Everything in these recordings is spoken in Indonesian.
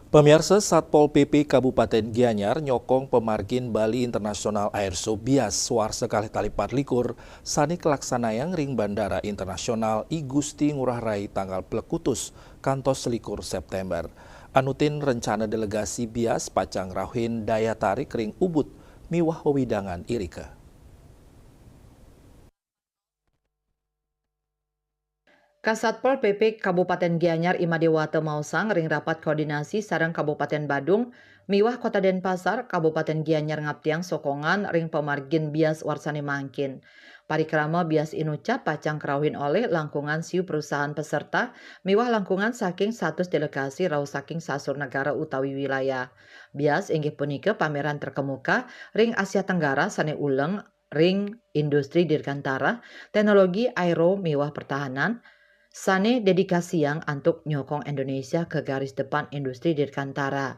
Pemirsa Satpol PP Kabupaten Gianyar nyokong pemargin Bali Internasional Airso Bias suar sekali tali likur sani kelaksanayang ring Bandara Internasional I Gusti Ngurah Rai tanggal plekutus kantos selikur September. Anutin rencana delegasi Bias pacang rauhin daya tarik ring Ubud miwah wewidangan irika. Kasatpol PP Kabupaten Gianyar Imadewate Mausang ring rapat koordinasi sareng Kabupaten Badung, miwah Kota Denpasar, Kabupaten Gianyar ngaptiang sokongan ring pemargin bias warsani mangkin. Parikrama bias inucap pacang kerawin oleh langkungan siu perusahaan peserta, miwah langkungan saking status delegasi rau saking sasur negara utawi wilayah. Bias inggih punika pameran terkemuka ring Asia Tenggara sane uleng ring industri dirgantara, teknologi aero miwah pertahanan, sane dedikasi yang untuk nyokong Indonesia ke garis depan industri dirgantara.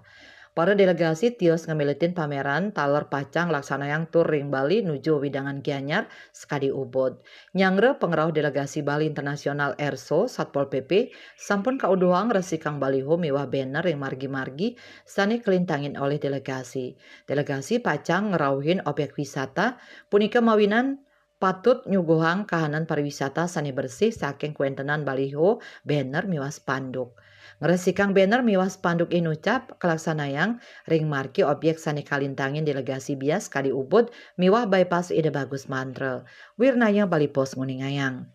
Para delegasi tios ngemilitin pameran taler pacang laksanayang tur ring Bali nuju widangan Gianyar sekadi Ubud. Nyangre pengerau delegasi Bali Internasional Airso Satpol PP sampun kauduhang resikang baliho miwah banner ring margi-margi sane kelintangin oleh delegasi. Delegasi pacang ngerauhin objek wisata punika mawinan patut nyuguhang kahanan pariwisata sani bersih saking kuentenan baliho banner miwas spanduk. Ngeresikang banner miwas spanduk inucap kelaksanayang ring marki objek sani kalintangin delegasi bias kali Ubud miwah bypass ide bagus mantre. Wirnaya Bali Pos Nguningayang.